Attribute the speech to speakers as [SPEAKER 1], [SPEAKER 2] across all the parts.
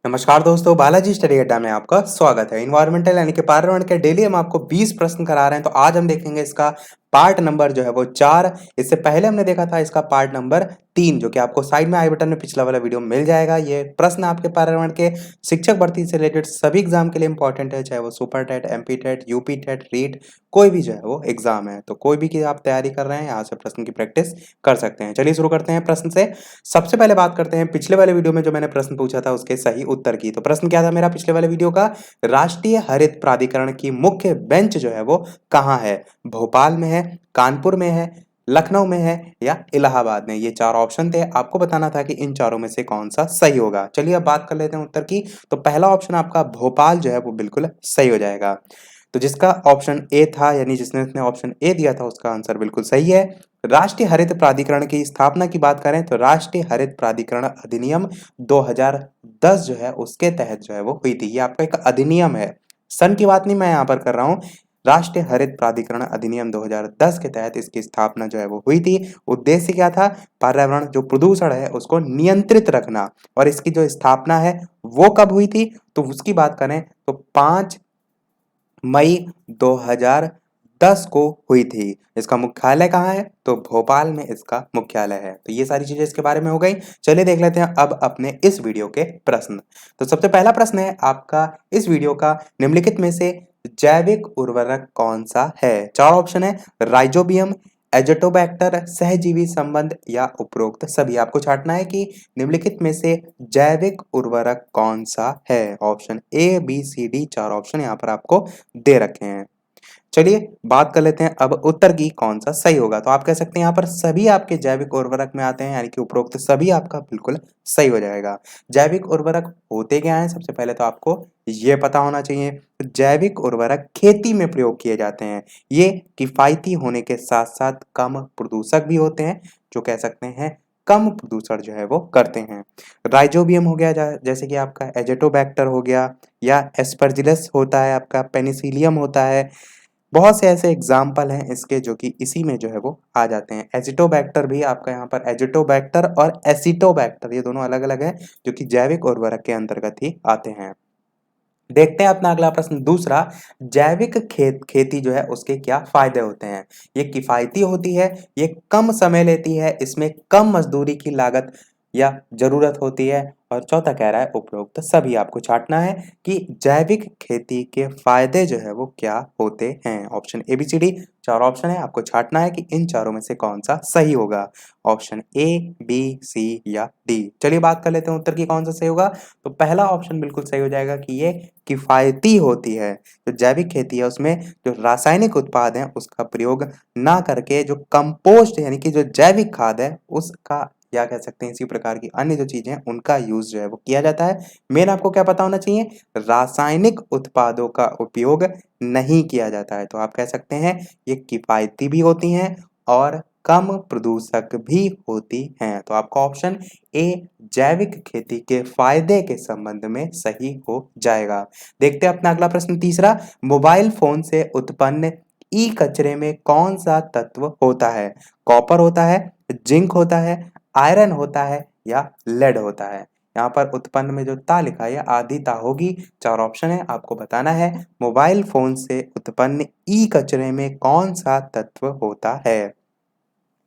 [SPEAKER 1] नमस्कार दोस्तों, बालाजी स्टडी अड्डा में आपका स्वागत है। इन्वायरमेंटल यानी कि पर्यावरण के डेली हम आपको 20 प्रश्न करा रहे हैं। तो आज हम देखेंगे इसका पार्ट नंबर जो है वो 4। इससे पहले हमने देखा था इसका पार्ट नंबर 3, जो कि आपको साइड में आई बटन में पिछला वाला वीडियो मिल जाएगा। ये प्रश्न आपके पर्यावरण के शिक्षक भर्ती से रिलेटेड सभी एग्जाम के लिए इंपॉर्टेंट है, चाहे वो super TET, MP TET, UP TET, REET, कोई भी जो है वो एग्जाम है। तो कोई भी की आप तैयारी कर रहे हैं, यहाँ से प्रश्न की प्रैक्टिस कर सकते हैं। चलिए शुरू करते हैं प्रश्न से। सबसे पहले बात करते हैं पिछले वाले वीडियो में जो मैंने प्रश्न पूछा था उसके सही उत्तर की। तो प्रश्न क्या था मेरा पिछले वाले वीडियो का? राष्ट्रीय हरित प्राधिकरण की मुख्य बेंच जो है वो कहाँ है? भोपाल में है, कानपुर में है, लखनऊ में है या इलाहाबाद में? ये 4 ऑप्शन थे, आपको बताना था कि इन चारों में से कौन सा सही होगा। चलिए अब बात कर लेते हैं उत्तर की। तो पहला ऑप्शन आपका भोपाल जो है वो बिल्कुल सही हो जाएगा। तो जिसका ऑप्शन ए था, यानी जिसने ऑप्शन ए दिया था, उसका आंसर बिल्कुल सही है। राष्ट्रीय हरित प्राधिकरण की स्थापना की बात करें तो राष्ट्रीय हरित प्राधिकरण अधिनियम 2010 जो है उसके तहत जो है वो हुई थी। ये आपका एक अधिनियम है, सन की बात नहीं मैं यहाँ पर कर रहा हूँ। राष्ट्रीय हरित प्राधिकरण अधिनियम 2010 के तहत इसकी स्थापना जो है वो हुई थी। उद्देश्य क्या था? पर्यावरण जो प्रदूषण है उसको नियंत्रित रखना। और इसकी जो स्थापना है वो कब हुई थी? तो उसकी बात करें तो 5 मई 2010 को हुई थी। इसका मुख्यालय कहाँ है? तो भोपाल में इसका मुख्यालय है। तो ये सारी चीजें इसके बारे में हो गई। चलिए देख लेते हैं अब अपने इस वीडियो के प्रश्न। तो सबसे पहला प्रश्न है आपका इस वीडियो का, निम्नलिखित में से जैविक उर्वरक कौन सा है? 4 ऑप्शन है, राइजोबियम, एजोटोबैक्टर, सहजीवी संबंध या उपरोक्त सभी। आपको छांटना है कि निम्नलिखित में से जैविक उर्वरक कौन सा है। Option A, B, C, D, 4 option यहाँ पर आपको दे रखे हैं। चलिए बात कर लेते हैं अब उत्तर की, कौन सा सही होगा। तो आप कह सकते हैं यहाँ पर सभी आपके जैविक उर्वरक में आते हैं, यानी कि उपरोक्त सभी आपका बिल्कुल सही हो जाएगा। जैविक उर्वरक होते क्या हैं? सबसे पहले तो आपको ये पता होना चाहिए। जैविक उर्वरक खेती में प्रयोग किए जाते हैं। ये किफायती होने के साथ साथ कम प्रदूषक भी होते हैं, जो कह सकते हैं कम प्रदूषण जो है वो करते हैं। राइजोबियम हो गया, जैसे कि आपका एजेटोबैक्टर हो गया, या एस्परजिलस होता है, आपका पेनिसिलियम होता है। बहुत से ऐसे एग्जाम्पल हैं इसके जो कि इसी में जो है वो आ जाते हैं। एजिटोबैक्टर भी आपका यहाँ पर, एजिटोबैक्टर और एसिटोबैक्टर ये दोनों अलग अलग हैं, जो कि जैविक उर्वरक के अंतर्गत ही आते हैं। देखते हैं अपना अगला प्रश्न दूसरा। जैविक खेती जो है उसके क्या फायदे होते हैं? ये किफायती होती है, ये कम समय लेती है, इसमें कम मजदूरी की लागत या जरूरत होती है, और चौथा कह रहा है उपरोक्त सभी। आपको छांटना है कि जैविक खेती के फायदे जो है वो क्या होते हैं। Option A, B, C, D, 4 option है, आपको छांटना है कि इन चारों में से कौन सा सही होगा। ऑप्शन ए, बी, सी या डी। चलिए बात कर लेते हैं उत्तर की, कौन सा सही होगा। तो पहला ऑप्शन बिल्कुल सही हो जाएगा कि ये किफायती होती है। जो जैविक खेती है उसमें जो रासायनिक उत्पाद हैं उसका प्रयोग ना करके जो कंपोस्ट यानी कि जो जैविक खाद है उसका, या कह सकते हैं इसी प्रकार की अन्य जो चीजें हैं उनका यूज जो है वो किया जाता है। मेन आपको क्या पता होना चाहिए? रासायनिक उत्पादों का उपयोग नहीं किया जाता है। तो आप कह सकते हैं ये किफायती भी होती हैं और कम प्रदूषक भी होती हैं। तो आपका ऑप्शन ए, जैविक खेती के फायदे के संबंध में सही हो जाएगा। देखते हैं अपना अगला प्रश्न तीसरा। मोबाइल फोन से उत्पन्न ई कचरे में कौन सा तत्व होता है? कॉपर होता है, जिंक होता है, आयरन होता है या लेड होता है? यहाँ पर उत्पन्न में जो ता लिखा है आधी ता होगी। 4 ऑप्शन है, आपको बताना है मोबाइल फोन से उत्पन्न ई कचरे में कौन सा तत्व होता है।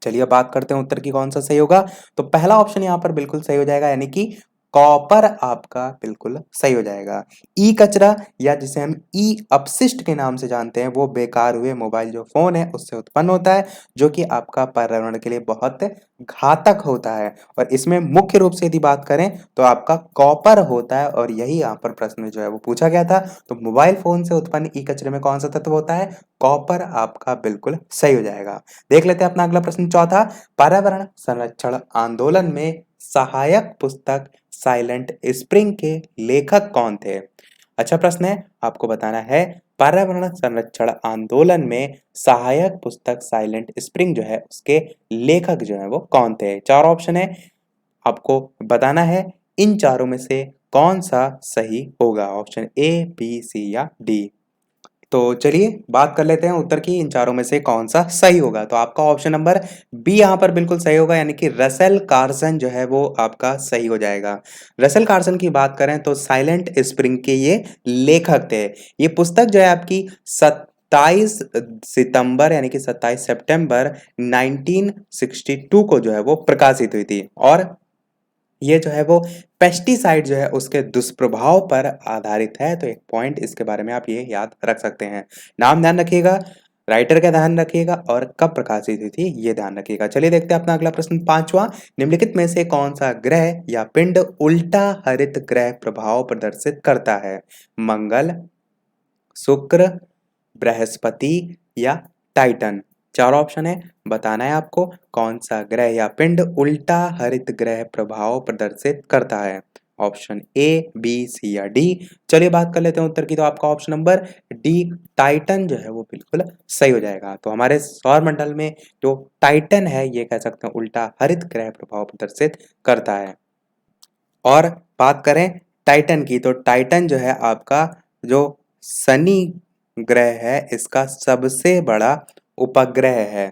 [SPEAKER 1] चलिए अब बात करते हैं उत्तर की, कौन सा सही होगा। तो पहला ऑप्शन यहाँ पर बिल्कुल सही हो जाएगा, यानी कि कॉपर आपका बिल्कुल सही हो जाएगा। ई कचरा, या जिसे हम ई अपशिष्ट के नाम से जानते हैं, वो बेकार हुए मोबाइल जो फोन है उससे उत्पन्न होता है, जो कि आपका पर्यावरण के लिए बहुत घातक होता है। और इसमें मुख्य रूप से यदि बात करें तो आपका कॉपर होता है, और यही यहाँ पर प्रश्न जो है वो पूछा गया था। तो मोबाइल फोन से उत्पन्न ई कचरे में कौन सा तत्व होता है? कॉपर आपका बिल्कुल सही हो जाएगा। देख लेते हैं अपना अगला प्रश्न चौथा। पर्यावरण संरक्षण आंदोलन में सहायक पुस्तक साइलेंट स्प्रिंग के लेखक कौन थे? अच्छा प्रश्न है, आपको बताना है पर्यावरण संरक्षण आंदोलन में सहायक पुस्तक साइलेंट स्प्रिंग जो है उसके लेखक जो है वो कौन थे। 4 ऑप्शन है, आपको बताना है इन चारों में से कौन सा सही होगा। ऑप्शन ए, बी, सी या डी। तो चलिए बात कर लेते हैं उत्तर की, इन चारों में से कौन सा सही होगा। तो आपका ऑप्शन नंबर बी यहाँ पर बिल्कुल सही होगा, यानी कि रसेल कार्सन जो है वो आपका सही हो जाएगा। रसेल कार्सन की बात करें तो साइलेंट स्प्रिंग के ये लेखक थे। ये पुस्तक जो है आपकी 27 सितंबर यानी कि 27 सितंबर 1962 को जो है वो प्रकाशित हुई थी, और ये जो है वो पेस्टिसाइड जो है उसके दुष्प्रभाव पर आधारित है। तो एक पॉइंट इसके बारे में आप ये याद रख सकते हैं। नाम ध्यान रखिएगा, राइटर का ध्यान रखिएगा, और कब प्रकाशित हुई थी ये ध्यान रखिएगा। चलिए देखते हैं अपना अगला प्रश्न, पांचवा। निम्नलिखित में से कौन सा ग्रह या पिंड उल्टा हरित ग्रह प्रभाव प्रदर्शित करता है? मंगल, शुक्र, बृहस्पति या टाइटन? चार ऑप्शन है, बताना है आपको कौन सा ग्रह या पिंड उल्टा हरित ग्रह प्रभाव प्रदर्शित करता है। ऑप्शन ए, बी, सी या डी। चलिए बात कर लेते हैं उत्तर की। तो आपका ऑप्शन नंबर डी टाइटन जो है वो बिल्कुल सही हो जाएगा। तो हमारे सौरमंडल में जो टाइटन है ये कह सकते हैं उल्टा हरित ग्रह प्रभाव प्रदर्शित करता है। और बात करें टाइटन की, तो टाइटन जो है आपका जो शनि ग्रह है इसका सबसे बड़ा उपग्रह है।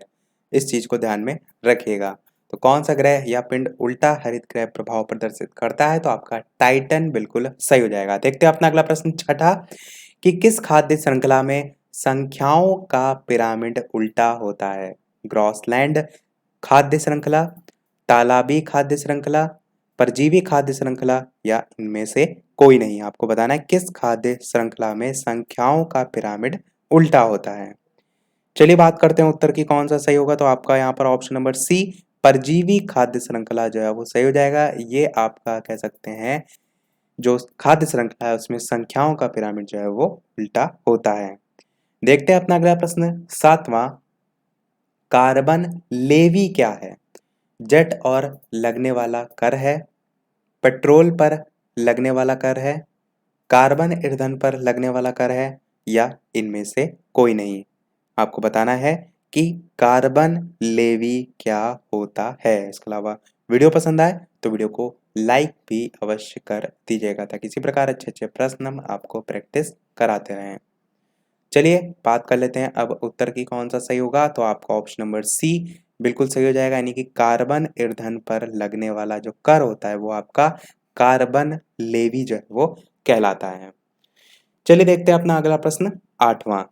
[SPEAKER 1] इस चीज को ध्यान में रखिएगा। तो कौन सा ग्रह या पिंड उल्टा हरित ग्रह प्रभाव प्रदर्शित करता है? तो आपका टाइटन बिल्कुल सही हो जाएगा। देखते हैं अपना अगला प्रश्न, छठा, कि किस खाद्य श्रृंखला में संख्याओं का पिरामिड उल्टा होता है? ग्रॉसलैंड खाद्य श्रृंखला, तालाबी खाद्य श्रृंखला, परजीवी खाद्य श्रृंखला या इनमें से कोई नहीं? आपको बताना है किस खाद्य श्रृंखला में संख्याओं का पिरामिड उल्टा होता है। चलिए बात करते हैं उत्तर की कौन सा सही होगा। तो आपका यहाँ पर ऑप्शन नंबर सी परजीवी खाद्य श्रृंखला जो है वो सही हो जाएगा। ये आपका कह सकते हैं जो खाद्य श्रृंखला है उसमें संख्याओं का पिरामिड जो है वो उल्टा होता है। देखते हैं अपना अगला प्रश्न, सातवां, कार्बन लेवी क्या है? जेट और लगने वाला कर है, पेट्रोल पर लगने वाला कर है, कार्बन ईंधन पर लगने वाला कर है या इनमें से कोई नहीं? आपको बताना है कि कार्बन लेवी क्या होता है। इसके अलावा वीडियो पसंद आए तो वीडियो को लाइक भी अवश्य कर दीजिएगा, ताकि इसी प्रकार अच्छे अच्छे प्रश्न हम आपको प्रैक्टिस कराते रहें। चलिए बात कर लेते हैं अब उत्तर की कौन सा सही होगा। तो आपका ऑप्शन नंबर सी बिल्कुल सही हो जाएगा, यानी कि कार्बन ईंधन पर लगने वाला जो कर होता है वो आपका कार्बन लेवी जो है वो कहलाता है। चलिए देखते हैं अपना अगला प्रश्न, आठवां,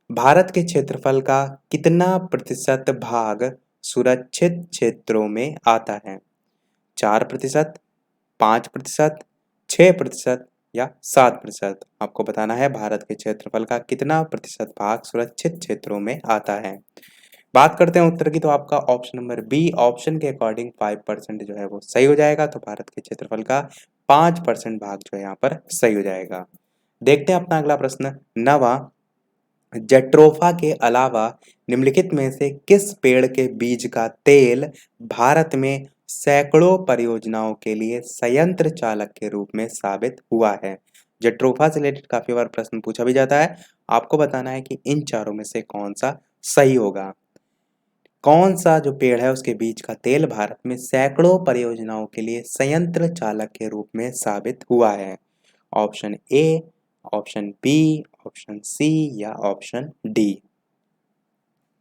[SPEAKER 1] भारत के क्षेत्रफल का कितना प्रतिशत भाग सुरक्षित क्षेत्रों में आता है? 4%, 5%, 6% या 7%? आपको बताना है भारत के क्षेत्रफल का कितना प्रतिशत भाग सुरक्षित क्षेत्रों में आता है। बात करते हैं उत्तर की। तो आपका ऑप्शन नंबर बी ऑप्शन के अकॉर्डिंग 5% जो है वो सही हो जाएगा। तो भारत के क्षेत्रफल का 5% भाग जो है यहाँ पर सही हो जाएगा। देखते हैं अपना अगला प्रश्न, नवा, जट्रोफा के अलावा निम्नलिखित में से किस पेड़ के बीज का तेल भारत में सैकड़ों परियोजनाओं के लिए संयंत्र चालक के रूप में साबित हुआ है? जट्रोफा से रिलेटेड काफी बार प्रश्न पूछा भी जाता है। आपको बताना है कि इन चारों में से कौन सा सही होगा। कौन सा जो पेड़ है उसके बीज का तेल भारत में सैकड़ों परियोजनाओं के लिए संयंत्र चालक के रूप में साबित हुआ है? Option A, option B, option C या ऑप्शन डी?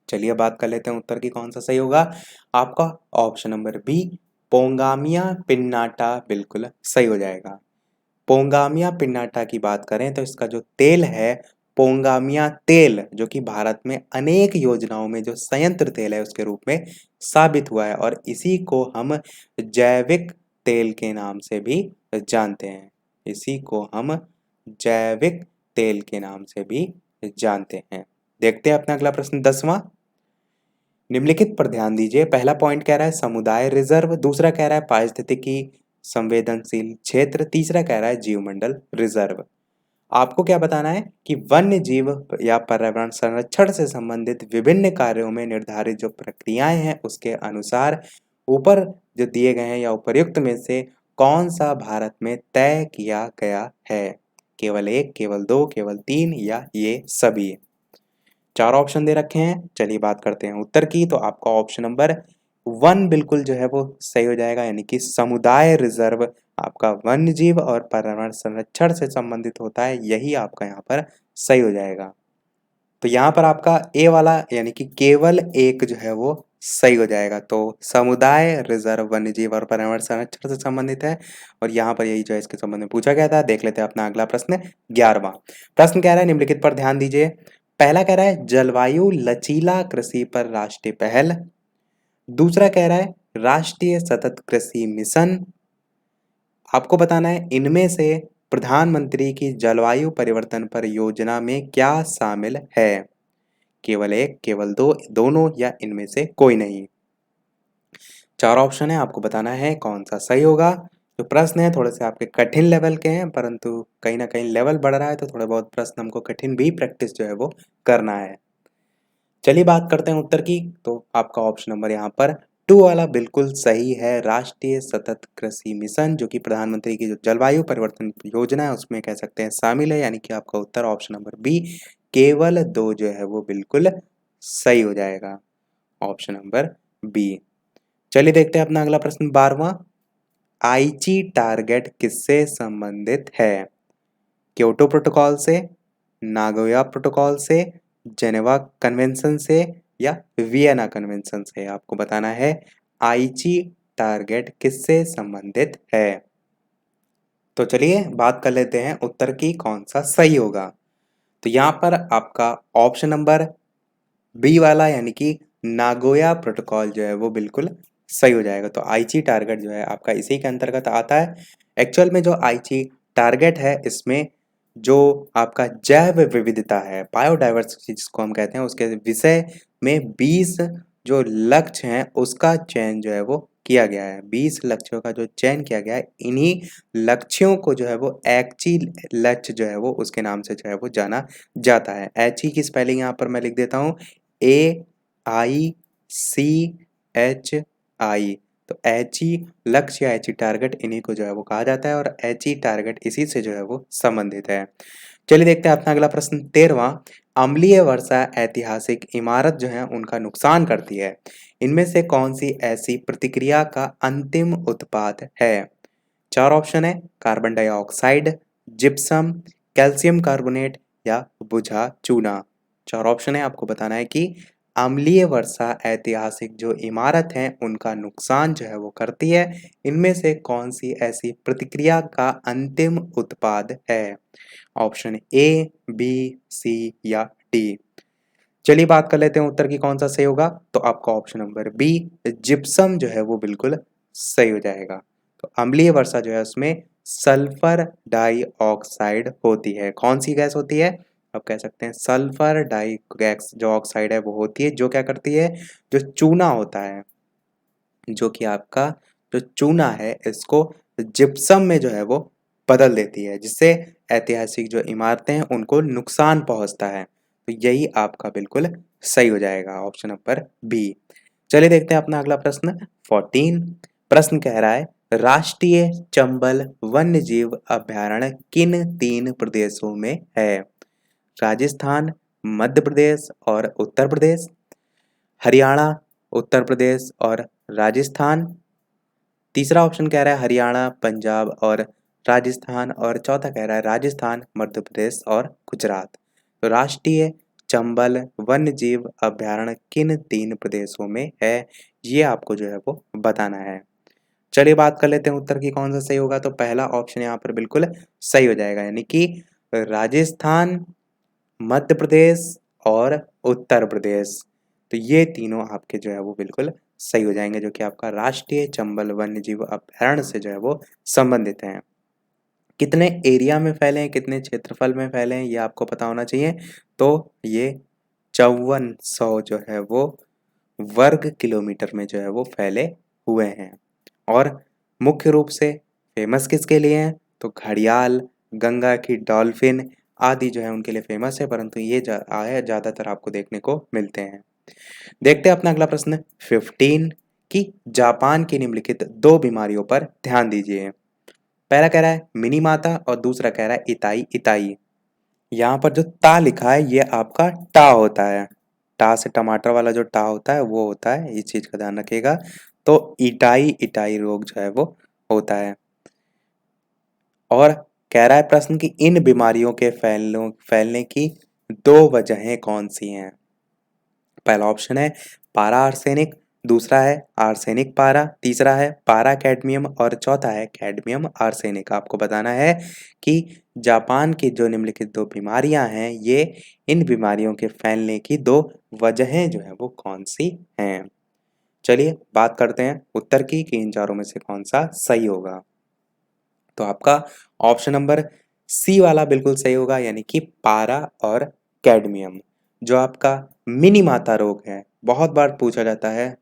[SPEAKER 1] चलिए बात कर लेते हैं उत्तर की कौन सा सही होगा। आपका ऑप्शन नंबर बी पोंगामिया पिन्नाटा बिल्कुल सही हो जाएगा। पोंगामिया पिन्नाटा की बात करें तो इसका जो तेल है पोंगामिया तेल, जो कि भारत में अनेक योजनाओं में जो संयंत्र तेल है उसके रूप में साबित हुआ है, और इसी को हम जैविक तेल के नाम से भी जानते हैं। इसी को हम जैविक तेल के नाम से भी जानते हैं। देखते हैं अपना अगला प्रश्न, दसवां, निम्नलिखित पर ध्यान दीजिए। पहला पॉइंट कह रहा है समुदाय रिजर्व, दूसरा कह रहा है पारिस्थितिकी संवेदनशील क्षेत्र, तीसरा कह रहा है जीवमंडल रिजर्व। आपको क्या बताना है कि वन्य जीव या पर्यावरण संरक्षण से संबंधित विभिन्न कार्यों में निर्धारित जो प्रक्रियाएं हैं उसके अनुसार ऊपर जो दिए गए हैं या उपर्युक्त में से कौन सा भारत में तय किया गया है? केवल एक, केवल दो, केवल तीन या ये सभी? चार ऑप्शन दे रखे हैं। चलिए बात करते हैं उत्तर की। तो आपका ऑप्शन नंबर वन बिल्कुल जो है वो सही हो जाएगा, यानी कि समुदाय रिजर्व आपका वन्य जीव और पर्यावरण संरक्षण से संबंधित होता है, यही आपका यहाँ पर सही हो जाएगा। तो यहाँ पर आपका ए वाला यानी कि केवल एक जो है वो सही हो जाएगा। तो समुदाय रिजर्व वन्यजीव और पर्यावरण संरक्षण से संबंधित है और यहाँ पर यही जो है इसके संबंध में पूछा गया था। देख लेते हैं अपना अगला प्रश्न 11वां प्रश्न कह रहा है निम्नलिखित पर ध्यान दीजिए। पहला कह रहा है जलवायु लचीला कृषि पर राष्ट्रीय पहल। दूसरा कह रहा है राष्ट्रीय सतत कृषि मिशन। आपको बताना है इनमें से प्रधानमंत्री की जलवायु परिवर्तन पर योजना में क्या शामिल है। केवल एक, केवल दो, दोनों या इनमें से कोई नहीं। चार ऑप्शन है, आपको बताना है कौन सा सही होगा। जो प्रश्न है थोड़े से आपके कठिन लेवल के हैं, परंतु कहीं ना कहीं लेवल बढ़ रहा है तो थोड़े बहुत प्रश्न हमको कठिन भी प्रैक्टिस जो है वो करना है। चलिए बात करते हैं उत्तर की। तो आपका ऑप्शन नंबर यहाँ पर 2 वाला बिल्कुल सही है। राष्ट्रीय सतत कृषि मिशन जो कि प्रधानमंत्री की जो जलवायु परिवर्तन योजना है उसमें कह सकते हैं शामिल है, यानी कि आपका उत्तर ऑप्शन नंबर बी केवल 2 जो है वो बिल्कुल सही हो जाएगा, ऑप्शन नंबर बी। चलिए देखते हैं अपना अगला प्रश्न 12वां। आईची टारगेट किससे संबंधित है। क्योटो प्रोटोकॉल से, नागोया प्रोटोकॉल से, जेनेवा कन्वेंशन से या वियना कन्वेंशन से। आपको बताना है आईची टारगेट किससे संबंधित है। तो चलिए बात कर लेते हैं उत्तर की कौन सा सही होगा। तो यहाँ पर आपका ऑप्शन नंबर बी वाला यानी कि नागोया प्रोटोकॉल जो है वो बिल्कुल सही हो जाएगा। तो आईची टारगेट जो है आपका इसी के अंतर्गत आता है। एक्चुअल में जो आईची टारगेट है इसमें जो आपका जैव विविधता है, बायोडाइवर्सिटी जिसको हम कहते हैं, उसके विषय में 20 जो लक्ष्य हैं उसका चयन जो है वो किया गया है। 20 लक्ष्यों का जो चयन किया गया है, इन्हीं लक्ष्यों को जो है वो ऐच्छिक लक्ष्य जो है वो उसके नाम से जो है वो जाना जाता है। ऐच्छिक की स्पेलिंग यहाँ पर मैं लिख देता हूँ AICHI। तो ऐच्छिक लक्ष्य या ऐच्छिक टारगेट इन्हीं को जो है वो कहा जाता है और ऐच्छिक टारगेट इसी से जो है वो संबंधित है। चलिए देखते हैं अपना अगला प्रश्न 13वां। अम्लीय वर्षा ऐतिहासिक इमारत जो है उनका नुकसान करती है। इनमें से कौन सी ऐसी प्रतिक्रिया का अंतिम उत्पाद है। चार ऑप्शन है, carbon dioxide, gypsum, calcium carbonate या बुझा चूना। चार ऑप्शन है, आपको बताना है कि अम्लीय वर्षा ऐतिहासिक जो इमारत है उनका नुकसान जो है वो करती है। इनमें से कौन सी ऐसी प्रतिक्रिया का अंतिम उत्पाद है। ऑप्शन ए, बी, सी या डी। चलिए बात कर लेते हैं उत्तर की कौन सा सही होगा। तो आपका ऑप्शन नंबर बी जिप्सम जो है वो बिल्कुल सही हो जाएगा। तो अम्लीय वर्षा जो है उसमें सल्फर डाइऑक्साइड होती है। कौन सी गैस होती है, आप कह सकते हैं सल्फर डाई गैस जो ऑक्साइड है वो होती है, जो क्या करती है, जो चूना होता है, जो कि आपका जो चूना है इसको जिप्सम में जो है वो बदल देती है, जिससे ऐतिहासिक जो इमारतें हैं उनको नुकसान पहुंचता है। तो यही आपका बिल्कुल सही हो जाएगा, ऑप्शन नंबर बी। चलिए देखते हैं अपना अगला प्रश्न 14। प्रश्न कह रहा है राष्ट्रीय चंबल वन्यजीव अभयारण्य किन 3 प्रदेशों में है। राजस्थान, मध्य प्रदेश और उत्तर प्रदेश, हरियाणा, उत्तर प्रदेश और राजस्थान। तीसरा ऑप्शन कह रहा है हरियाणा, पंजाब और राजस्थान और चौथा कह रहा है राजस्थान, मध्य प्रदेश और गुजरात। तो राष्ट्रीय चंबल वन्यजीव अभयारण्य किन 3 प्रदेशों में है, ये आपको जो है वो बताना है। चलिए बात कर लेते हैं उत्तर की कौन सा सही होगा। तो पहला ऑप्शन यहाँ पर बिल्कुल सही हो जाएगा, यानी कि राजस्थान, मध्य प्रदेश और उत्तर प्रदेश। तो ये तीनों आपके जो है वो बिल्कुल सही हो जाएंगे, जो कि आपका राष्ट्रीय चंबल वन्यजीव अभयारण्य से जो है वो संबंधित हैं। कितने एरिया में फैले हैं, कितने क्षेत्रफल में फैले हैं, ये आपको पता होना चाहिए। तो ये 5400 जो है वो वर्ग किलोमीटर में जो है वो फैले हुए हैं। और मुख्य रूप से फेमस किसके लिए हैं, तो घड़ियाल, गंगा की डॉल्फिन आदि जो है उनके लिए फेमस है, परंतु ये ज़्यादातर आपको देखने को मिलते हैं। देखते हैं अपना अगला प्रश्न 15 कि जापान की निम्नलिखित 2 बीमारियों पर ध्यान दीजिए। पहला कह रहा है मिनी माता और दूसरा कह रहा है इताई इताई। यहाँ पर जो ता लिखा है ये आपका टा होता है। टा से टमाटर वाला जो टा होता है वो होता है, इस चीज का ध्यान रखिएगा। तो इटाई इटाई रोग जो है वो होता है। और कह रहा है प्रश्न कि इन बीमारियों के फैलने की दो वजहें कौन सी हैं? पहला ऑप्शन है पारा आर्सेनिक, दूसरा है आर्सेनिक पारा, तीसरा है पारा कैडमियम और चौथा है कैडमियम आर्सेनिक। आपको बताना है कि जापान की जो निम्नलिखित दो बीमारियां हैं, ये इन बीमारियों के फैलने की दो वजहें जो है वो कौन सी हैं। चलिए बात करते हैं उत्तर की कि इन चारों में से कौन सा सही होगा। तो आपका ऑप्शन नंबर सी वाला बिल्कुल सही होगा, यानी कि पारा और कैडमियम। जो आपका मिनी माता रोग है, बहुत बार पूछा जाता है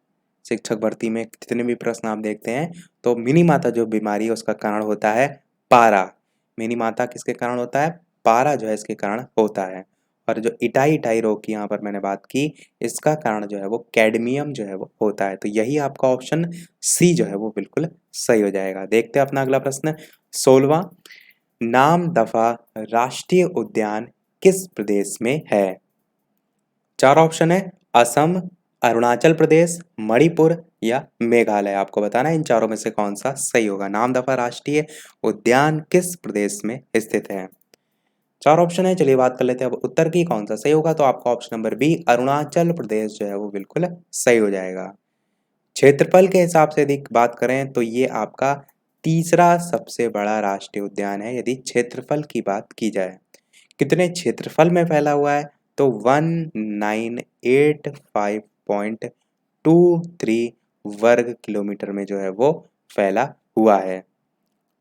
[SPEAKER 1] शिक्षक भर्ती में, जितने भी प्रश्न आप देखते हैं तो मिनी माता जो बीमारी है उसका कारण होता है पारा। मिनी माता किसके कारण होता है? पारा जो है इसके कारण होता है। और जो इटाई इटाई रोग की यहाँ पर मैंने बात की, इसका कारण जो है वो कैडमियम जो है वो होता है। तो यही आपका ऑप्शन सी जो है वो बिल्कुल सही हो जाएगा। देखते हैं अपना अगला प्रश्न। 16वां, नाम दफा राष्ट्रीय उद्यान किस प्रदेश में है? चार ऑप्शन है असम, अरुणाचल प्रदेश, मणिपुर या मेघालय। आपको बताना है इन चारों में से कौन सा सही होगा। नाम दफा राष्ट्रीय उद्यान किस प्रदेश में स्थित है? चार ऑप्शन है, चलिए बात कर लेते हैं अब उत्तर की, कौन सा सही होगा। तो आपका option number B Arunachal Pradesh जो है वो बिल्कुल सही हो जाएगा। क्षेत्रफल के हिसाब से यदि बात करें तो ये आपका तीसरा सबसे बड़ा राष्ट्रीय उद्यान है यदि क्षेत्रफल की बात की जाए। कितने क्षेत्रफल में फैला हुआ है? तो 1985.23 वर्ग किलोमीटर में जो है वो फैला हुआ है।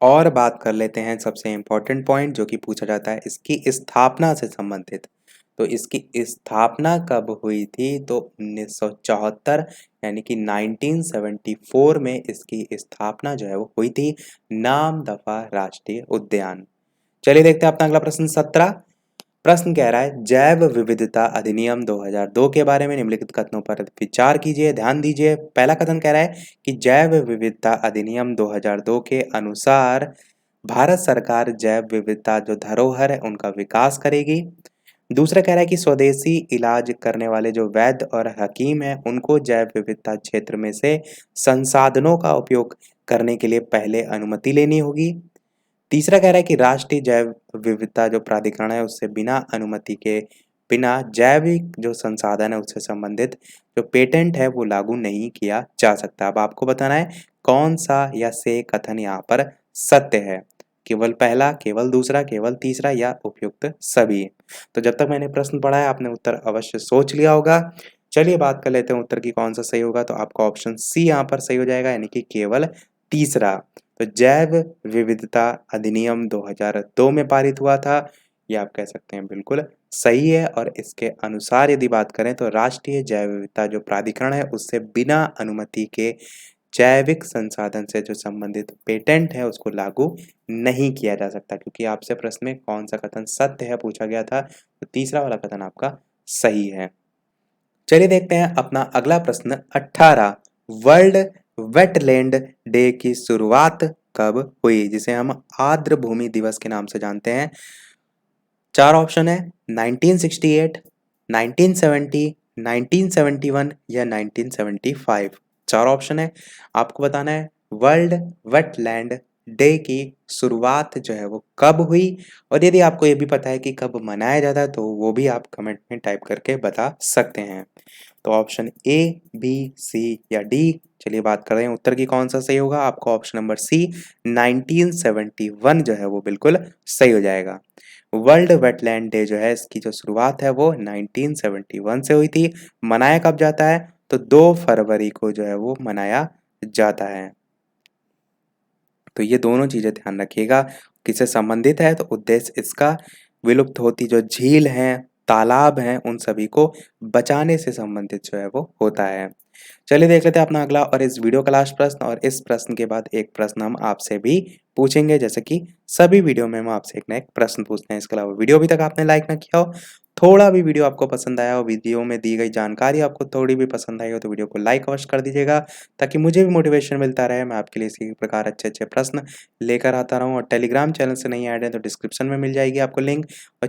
[SPEAKER 1] और बात कर लेते हैं सबसे इम्पोर्टेंट पॉइंट जो कि पूछा जाता है इसकी स्थापना से संबंधित। तो इसकी स्थापना कब हुई थी? तो 1974 यानी कि 1974 में इसकी स्थापना जो है वो हुई थी, नाम दफा राष्ट्रीय उद्यान। चलिए देखते हैं अपना अगला प्रश्न 17। प्रश्न कह रहा है जैव विविधता अधिनियम 2002 के बारे में निम्नलिखित कथनों पर विचार कीजिए, ध्यान दीजिए। पहला कथन कह रहा है कि जैव विविधता अधिनियम 2002 के अनुसार भारत सरकार जैव विविधता जो धरोहर है उनका विकास करेगी। दूसरा कह रहा है कि स्वदेशी इलाज करने वाले जो वैद्य और हकीम हैं उनको जैव विविधता क्षेत्र में से संसाधनों का उपयोग करने के लिए पहले अनुमति लेनी होगी। तीसरा कह रहा है कि राष्ट्रीय जैव विविधता जो प्राधिकरण है उससे बिना अनुमति के बिना जैविक जो संसाधन है उससे संबंधित जो पेटेंट है वो लागू नहीं किया जा सकता। अब आपको बताना है कौन सा या से कथन यहाँ पर सत्य है। केवल पहला, केवल दूसरा, केवल तीसरा या उपयुक्त सभी। तो जब तक मैंने प्रश्न पढ़ा है आपने उत्तर अवश्य सोच लिया होगा। चलिए बात कर लेते हैं उत्तर की कौन सा सही होगा। तो आपका ऑप्शन सी यहाँ पर सही हो जाएगा, यानी कि केवल तीसरा। तो जैव विविधता अधिनियम 2002 में पारित हुआ था, ये आप कह सकते हैं बिल्कुल सही है। और इसके अनुसार यदि बात करें तो राष्ट्रीय जैव विविधता जो प्राधिकरण है उससे बिना अनुमति के जैविक संसाधन से जो संबंधित पेटेंट है उसको लागू नहीं किया जा सकता। क्योंकि आपसे प्रश्न में कौन सा कथन सत्य है पूछा गया था, तो तीसरा वाला कथन आपका सही है। चलिए देखते हैं अपना अगला प्रश्न 18। वर्ल्ड वेटलैंड डे की शुरुआत कब हुई, जिसे हम आर्द्र भूमि दिवस के नाम से जानते हैं। चार ऑप्शन है 1968, 1970, 1971 या 1975। चार ऑप्शन है, आपको बताना है वर्ल्ड वेटलैंड डे की शुरुआत जो है वो कब हुई। और यदि आपको ये भी पता है कि कब मनाया जाता है तो वो भी आप कमेंट में टाइप करके बता सकते हैं। तो ऑप्शन ए, बी, सी या डी। चलिए बात कर रहे हैं उत्तर की कौन सा सही होगा। आपका ऑप्शन नंबर सी 1971 जो है वो बिल्कुल सही हो जाएगा। वर्ल्ड वेटलैंड डे जो है इसकी जो शुरुआत है वो 1971 से हुई थी। मनाया कब जाता है? तो 2 फरवरी को जो है वो मनाया जाता है। तो ये दोनों चीज़ें ध्यान रखिएगा, किससे संबंधित है? तो उद्देश्य इसका विलुप्त होती जो झील हैं, तालाब हैं, उन सभी को बचाने से संबंधित जो है वो होता है। चलिए देख लेते हैं अपना अगला और इस वीडियो का लास्ट प्रश्न। और इस प्रश्न के बाद एक प्रश्न हम आपसे भी पूछेंगे, जैसे कि सभी वीडियो में हम आपसे एक ना एक प्रश्न पूछते हैं। इसके अलावा वीडियो अभी तक आपने लाइक ना किया हो, थोड़ा भी वीडियो आपको पसंद आया हो, वीडियो में दी गई जानकारी आपको थोड़ी भी पसंद आई हो, तो वीडियो को लाइक अवश्य कर दीजिएगा, ताकि मुझे भी मोटिवेशन मिलता रहे, मैं आपके लिए इसी प्रकार अच्छे-अच्छे प्रश्न लेकर आता रहूँ। और टेलीग्राम चैनल से नहीं ऐड है तो डिस्क्रिप्शन में मिल जाएगी आपको लिंक। और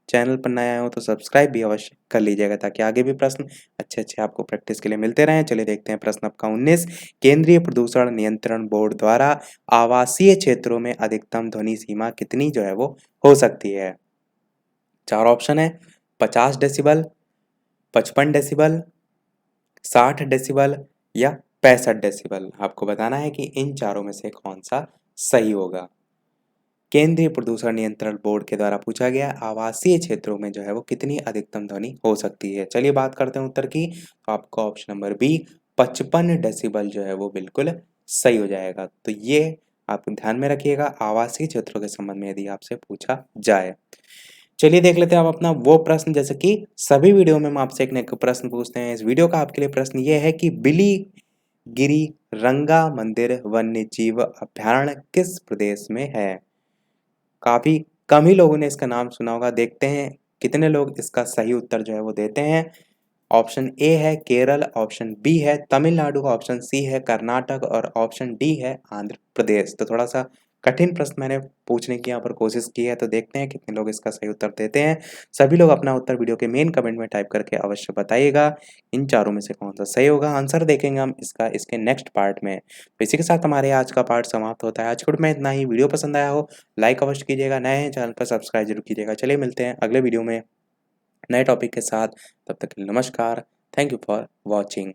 [SPEAKER 1] चैनल पर नए आए हो तो सब्सक्राइब भी अवश्य कर लीजिएगा, ताकि आगे भी प्रश्न अच्छे-अच्छे आपको प्रैक्टिस के लिए मिलते रहें। चलिए देखते हैं प्रश्न आपका 19। केंद्रीय प्रदूषण नियंत्रण बोर्ड द्वारा आवासीय क्षेत्रों में अधिकतम ध्वनि सीमा कितनी जो है वो हो सकती है? चार ऑप्शन है 50 डेसिबल, 55 डेसिबल, 60 डेसिबल या 65 डेसिबल। आपको बताना है कि इन चारों में से कौन सा सही होगा। केंद्रीय प्रदूषण नियंत्रण बोर्ड के द्वारा पूछा गया आवासीय क्षेत्रों में जो है वो कितनी अधिकतम ध्वनि हो सकती है। चलिए बात करते हैं उत्तर की, तो आपका ऑप्शन नंबर बी 55 डेसिबल जो है वो बिल्कुल सही हो जाएगा। तो ये आप ध्यान में रखिएगा आवासीय क्षेत्रों के संबंध में यदि आपसे पूछा जाए। चलिए देख लेते हैं अब अपना वो प्रश्न, जैसे कि सभी वीडियो में हम आपसे एक न एक प्रश्न पूछते हैं। इस वीडियो का आपके लिए प्रश्न ये है कि बिलीगिरी रंगा मंदिर वन्य जीव अभयारण्य किस प्रदेश में है। काफी कम ही लोगों ने इसका नाम सुना होगा। देखते हैं कितने लोग इसका सही उत्तर जो है वो देते हैं। ऑप्शन ए है केरल, ऑप्शन बी है तमिलनाडु, ऑप्शन सी है कर्नाटक और ऑप्शन डी है आंध्र प्रदेश। तो थोड़ा सा कठिन प्रश्न मैंने पूछने की यहाँ पर कोशिश की है, तो देखते हैं कितने लोग इसका सही उत्तर देते हैं। सभी लोग अपना उत्तर वीडियो के मेन कमेंट में टाइप करके अवश्य बताइएगा इन चारों में से कौन सा सही होगा। आंसर देखेंगे हम इसका इसके नेक्स्ट पार्ट में। तो इसी के साथ हमारे आज का पार्ट समाप्त होता है। आज के में इतना ही। वीडियो पसंद आया हो लाइक अवश्य कीजिएगा, नए हैं चैनल पर सब्सक्राइब जरूर कीजिएगा। चलिए मिलते हैं अगले वीडियो में नए टॉपिक के साथ। तब तक के लिए नमस्कार। Thank you for watching.